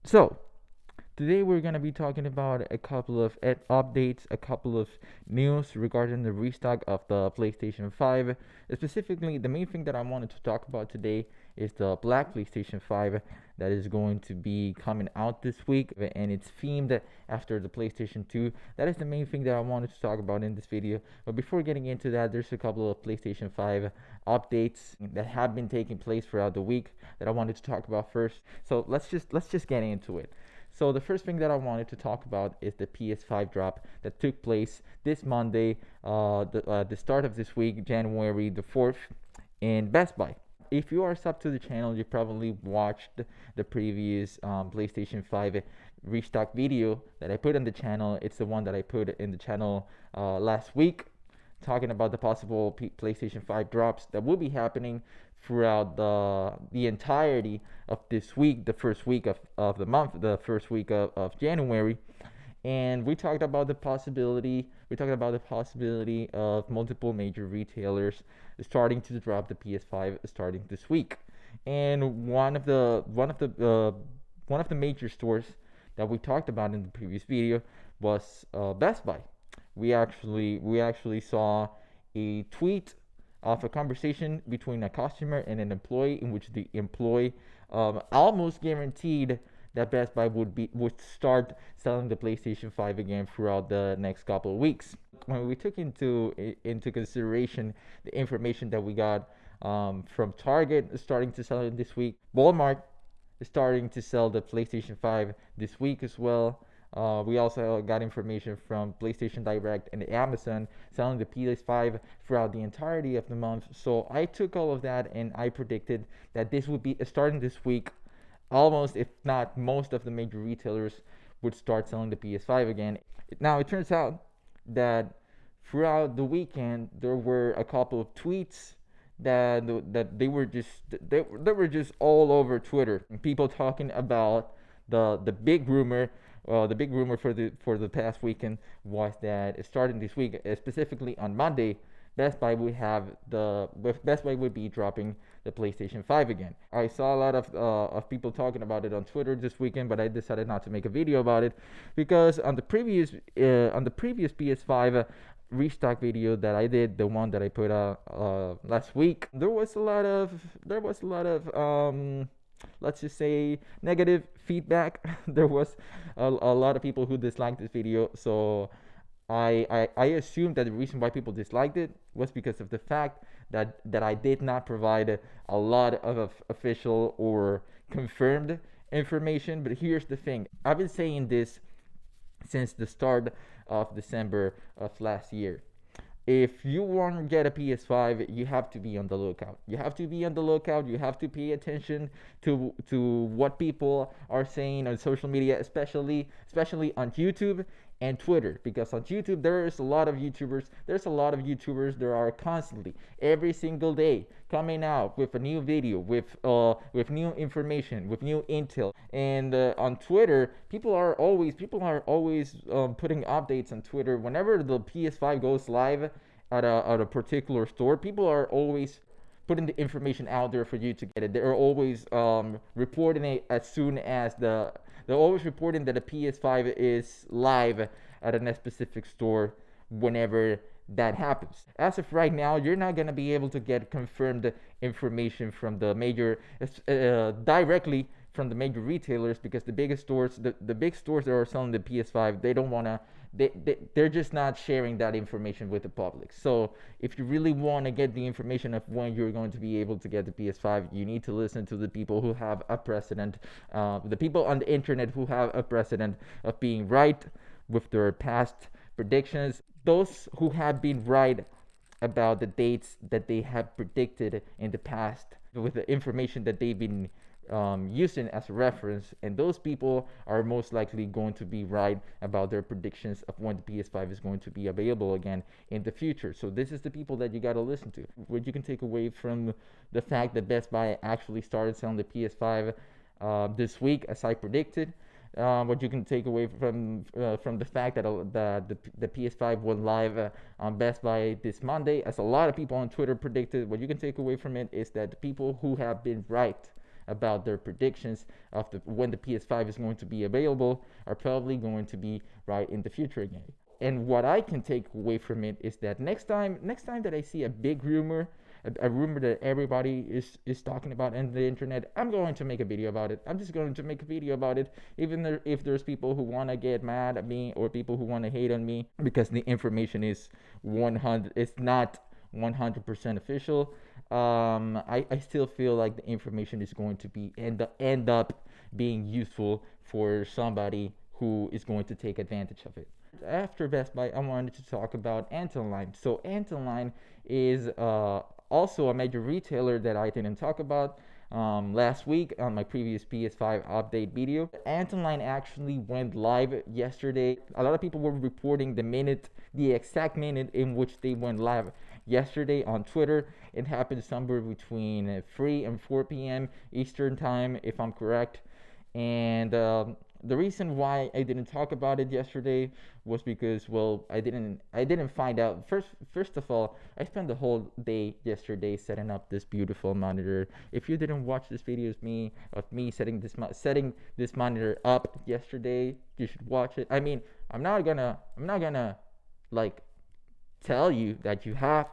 So, today we're going to be talking about a couple of updates, a couple of news regarding the restock of the PlayStation 5. Specifically, the main thing that I wanted to talk about today is the Black PlayStation 5 that is going to be coming out this week, and it's themed after the PlayStation 2. That is the main thing that I wanted to talk about in this video. But before getting into that, there's a couple of PlayStation 5 updates that have been taking place throughout the week that I wanted to talk about first. So let's just get into it. So the first thing that I wanted to talk about is the PS5 drop that took place this Monday, the start of this week, January the 4th, in Best Buy. If you are sub to the channel, you probably watched the previous PlayStation 5 restock video that I put on the channel. It's the one that I put in the channel last week, talking about the possible PlayStation 5 drops that will be happening throughout the entirety of this week, the first week of the month, the first week of January. And we talked about the possibility of multiple major retailers starting to drop the PS5 starting this week. And one of the major stores that we talked about in the previous video was Best Buy. We actually saw a tweet of a conversation between a customer and an employee, in which the employee almost guaranteed that Best Buy would start selling the PlayStation 5 again throughout the next couple of weeks. When we took into consideration the information that we got from Target starting to sell it this week, Walmart is starting to sell the PlayStation 5 this week as well. We also got information from PlayStation Direct and Amazon selling the PS5 throughout the entirety of the month. So I took all of that and I predicted that this would be starting this week. Almost, if not most, of the major retailers would start selling the PS5 again. Now it turns out that throughout the weekend there were a couple of tweets that they were just all over Twitter. People talking about the big rumor. The big rumor for the past weekend was that starting this week, specifically on Monday, Best Buy would be dropping the PlayStation 5 again. I saw a lot of people talking about it on Twitter this weekend, but I decided not to make a video about it because on the previous PS5 restock video that I did, the one that I put out last week, there was a lot of let's just say negative feedback. There was a lot of people who disliked this video, so I assumed that the reason why people disliked it was because of the fact that I did not provide a lot of official or confirmed information. But here's the thing: I've been saying this since the start of December of last year. If you want to get a PS5, you have to be on the lookout. You have to be on the lookout. You have to pay attention to what people are saying on social media, especially on YouTube and Twitter, because on YouTube there's a lot of YouTubers. There are constantly, every single day, coming out with a new video, with new information, with new intel. And on Twitter, people are always putting updates on Twitter whenever the PS5 goes live at a particular store. People are always putting the information out there for you to get it. They're always reporting it as soon as they're always reporting that a PS5 is live at a specific store whenever that happens. As of right now, you're not going to be able to get confirmed information from the major directly from the major retailers, because the biggest stores, the big stores that are selling the PS5, they don't want to, they're just not sharing that information with the public. So if you really want to get the information of when you're going to be able to get the PS5, you need to listen to the people who have a precedent, the people on the internet who have a precedent of being right with their past predictions. Those who have been right about the dates that they have predicted in the past with the information that they've been using as a reference, and those people are most likely going to be right about their predictions of when the PS5 is going to be available again in the future. So this is the people that you got to listen to. What you can take away from the fact that Best Buy actually started selling the PS5 this week, as I predicted. What you can take away from the fact that the PS5 went live on Best Buy this Monday, as a lot of people on Twitter predicted. What you can take away from it is that the people who have been right about their predictions of when the PS5 is going to be available are probably going to be right in the future again. And what I can take away from it is that next time that I see a big rumor, a rumor that everybody is talking about in the internet, I'm going to make a video about it. I'm just going to make a video about it, even if there's people who want to get mad at me or people who want to hate on me because the information is 100. It's not 100% official. I still feel like the information is going to be end up being useful for somebody who is going to take advantage of it. After Best Buy, I wanted to talk about Antonline. So Antonline is also a major retailer that I didn't talk about last week on my previous PS5 update video. Antonline actually went live yesterday. A lot of people were reporting the exact minute in which they went live yesterday on Twitter. It happened somewhere between 3 and 4 p.m. Eastern time, if I'm correct. And the reason why I didn't talk about it yesterday was because, well, I didn't find out. First of all, I spent the whole day yesterday setting up this beautiful monitor. If you didn't watch this video of me setting this monitor up yesterday, you should watch it. I mean, I'm not gonna like tell you that you have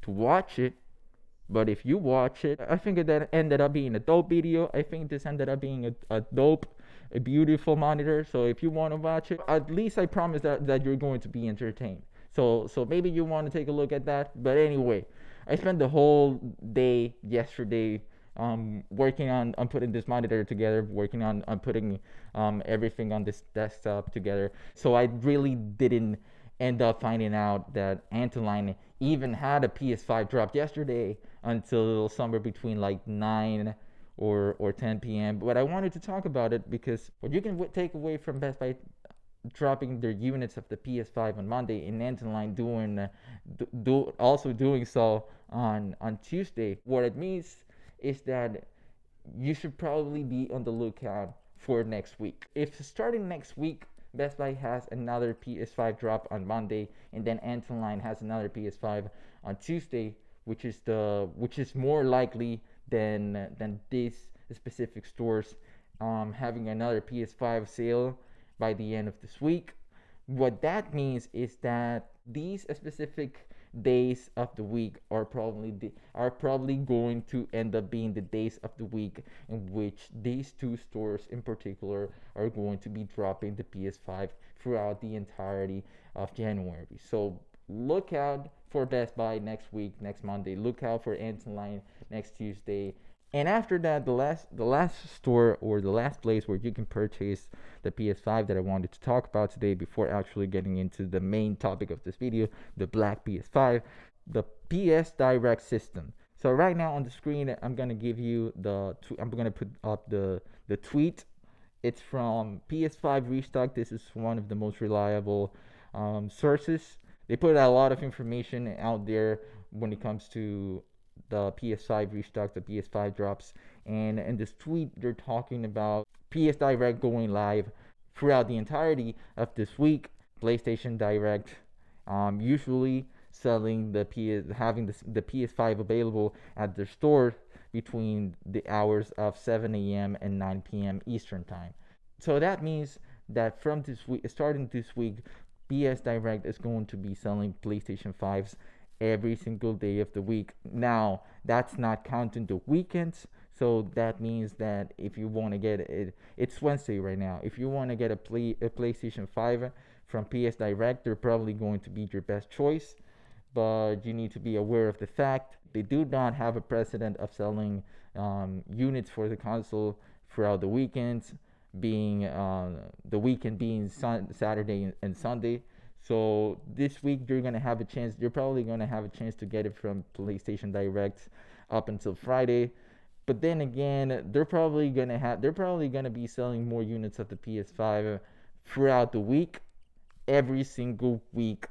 to watch it. But if you watch it, I think that ended up being a dope video. I think this ended up being a beautiful monitor. So if you want to watch it, at least I promise that you're going to be entertained. So maybe you want to take a look at that. But anyway, I spent the whole day yesterday working on putting this monitor together, working on putting everything on this desktop together. So I really didn't end up finding out that Antonline even had a PS5 drop yesterday until somewhere between like 9 or 10 p.m. But I wanted to talk about it because what you can take away from Best Buy dropping their units of the PS5 on Monday and Antonline also doing so on Tuesday, what it means is that you should probably be on the lookout for next week. If starting next week Best Buy has another PS5 drop on Monday, and then Antonline has another PS5 on Tuesday, which is more likely than these specific stores having another PS5 sale by the end of this week. What that means is that these specific days of the week are probably going to end up being the days of the week in which these two stores in particular are going to be dropping the PS5 throughout the entirety of January. So look out for Best Buy next week, next Monday. Look out for Antonline next Tuesday. And after that, the last store or the last place where you can purchase the PS5 that I wanted to talk about today before actually getting into the main topic of this video, the black PS5, the PS Direct system. So right now on the screen, I'm gonna give you I'm gonna put up the tweet. It's from PS5 Restock. This is one of the most reliable sources. They put a lot of information out there when it comes to the PS5 restock, the PS5 drops, and in this tweet they're talking about PS Direct going live throughout the entirety of this week. PlayStation Direct usually selling having the PS5 available at their store between the hours of 7 a.m. and 9 p.m. Eastern time. So that means that from this week, starting this week, PS Direct is going to be selling PlayStation 5s every single day of the week. Now, that's not counting the weekends. So that means that if you want to get it, it's Wednesday right now. If you want to get a PlayStation 5 from PS Direct, they're probably going to be your best choice. But you need to be aware of the fact they do not have a precedent of selling units for the console throughout the weekends, being the weekend being Saturday and Sunday. So this week you're gonna have a chance. You're probably gonna have a chance to get it from PlayStation Direct up until Friday. But then again, they're probably gonna be selling more units of the PS5 throughout the week, every single week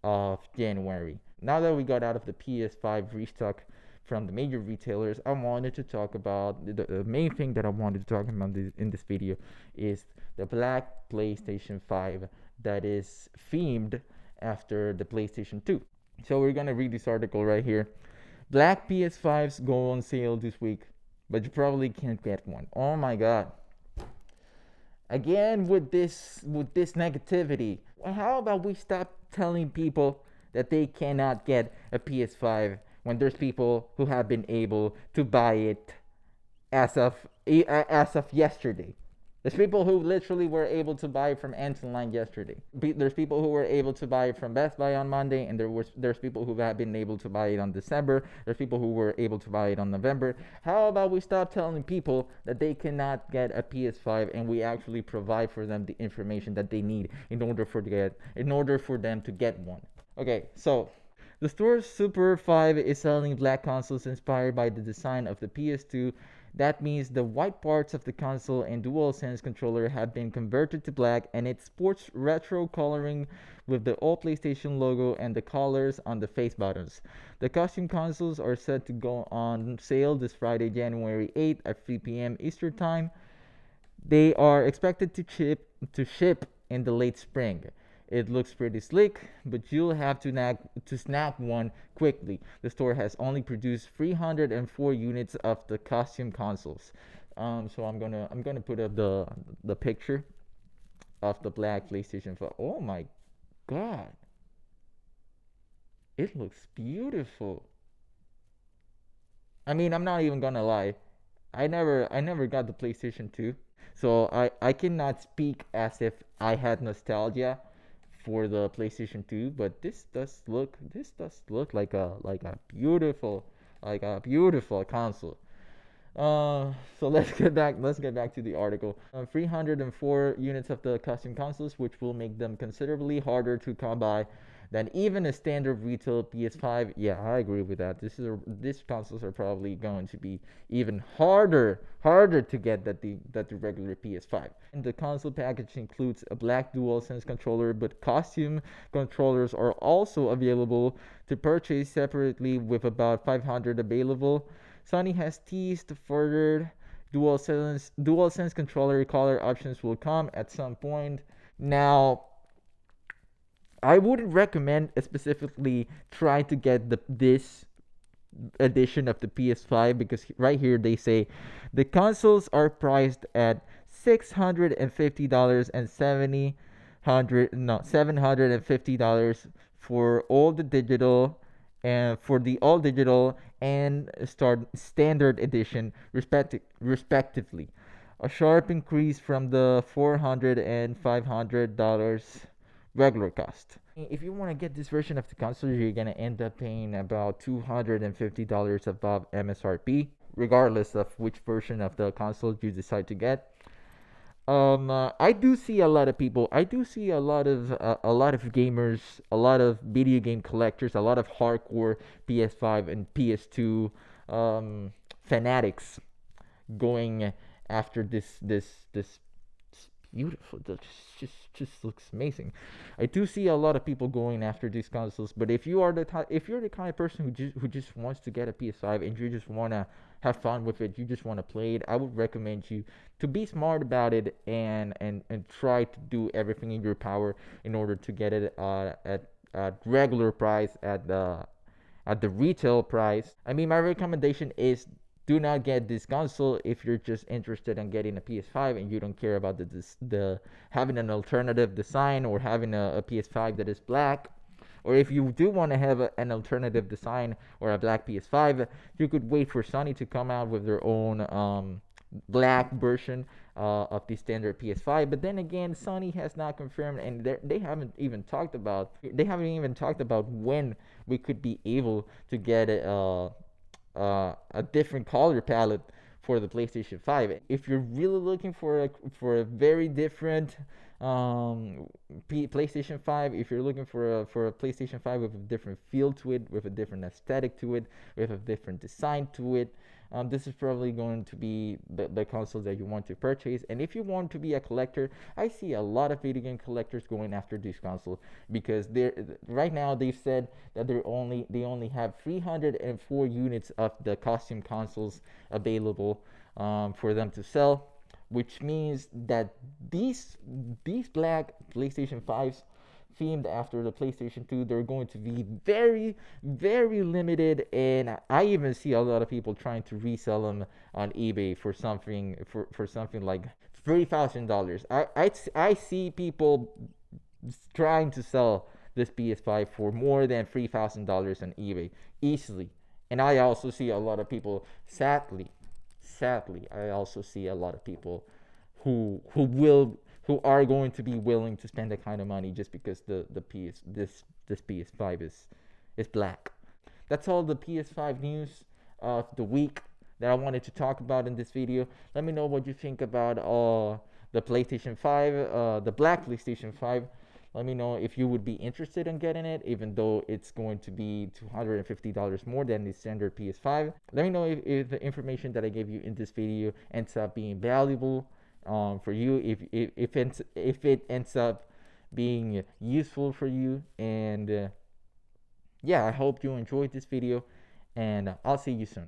of January. Now that we got out of the PS5 restock from the major retailers, I wanted to talk about the main thing that I wanted to talk about in this video is the black PlayStation 5 that is themed after the PlayStation 2. So we're gonna read this article right here. Black PS5s go on sale this week. but you probably can't get one. Oh my god. Again with this negativity. How about we stop telling people that they cannot get a PS5 when there's people who have been able to buy it as of yesterday. There's people who literally were able to buy it from Antonline yesterday. There's people who were able to buy it from Best Buy on Monday, and there's people who have been able to buy it on December. There's people who were able to buy it on November. How about we stop telling people that they cannot get a PS5 and we actually provide for them the information that they need in order for them to get one. Okay, so the store's Super 5 is selling black consoles inspired by the design of the PS2. That means the white parts of the console and DualSense controller have been converted to black, and it sports retro coloring with the old PlayStation logo and the colors on the face buttons. The custom consoles are set to go on sale this Friday, January 8th at 3 p.m. Eastern Time. They are expected to ship in the late spring. It looks pretty slick, but you'll have to snag one quickly. The store has only produced 304 units of the costume consoles. So I'm gonna put up the picture of the black PlayStation 5. Oh my god, it looks beautiful. I mean, I'm not even gonna lie. I never got the PlayStation 2, so I cannot speak as if I had nostalgia for the PlayStation 2, but this does look like a beautiful console. So let's get back to the article. 304 units of the custom consoles, which will make them considerably harder to come by than even a standard retail PS5. Yeah, I agree with that. These consoles are probably going to be even harder to get that the regular PS5. And the console package includes a black DualSense controller, but costume controllers are also available to purchase separately, with about 500 available. Sony has teased further DualSense controller color options will come at some point. Now, I wouldn't recommend specifically try to get this edition of the PS5, because right here they say the consoles are priced at $650 and $750 for all the digital, and for the all digital and standard edition respectively, a sharp increase from the $400 and $500 regular cost. If you want to get this version of the console, you're gonna end up paying about $250 above MSRP, regardless of which version of the console you decide to get. I do see a lot of people. I do see a lot of gamers, a lot of video game collectors, a lot of hardcore PS5 and PS2 fanatics going after this beautiful. That just looks amazing. I do see a lot of people going after these consoles, but if you're the kind of person who just wants to get a PS5 and you just wanna have fun with it, you just wanna play it, I would recommend you to be smart about it, and try to do everything in your power in order to get it at regular price, at the retail price. I mean, my recommendation is do not get this console if you're just interested in getting a PS5 and you don't care about the having an alternative design, or having a PS5 that is black. Or if you do want to have an alternative design or a black PS5, you could wait for Sony to come out with their own black version of the standard PS5. But then again, Sony has not confirmed, and they haven't even talked about when we could be able to get a different color palette for the PlayStation 5. If you're really looking for a very different PlayStation 5, if you're looking for a PlayStation 5 with a different feel to it, with a different aesthetic to it, with a different design to it, this is probably going to be the console that you want to purchase. And if you want to be a collector, I see a lot of video game collectors going after this console, because right now they've said that they only have 304 units of the costume consoles available for them to sell, which means that these black PlayStation 5s themed after the PlayStation 2. They're going to be very limited, and I even see a lot of people trying to resell them on eBay for something like $3,000. I see people trying to sell this PS5 for more than $3,000 on eBay easily. And I also see a lot of people, sadly, I also see a lot of people who are going to be willing to spend that kind of money just because the PS this PS5 is black. That's all the PS5 news of the week that I wanted to talk about in this video. Let me know what you think about the PlayStation 5, the black PlayStation 5. Let me know if you would be interested in getting it, even though it's going to be $250 more than the standard PS5. Let me know if the information that I gave you in this video ends up being valuable for you, if it ends up being useful for you. And yeah, I hope you enjoyed this video, and I'll see you soon.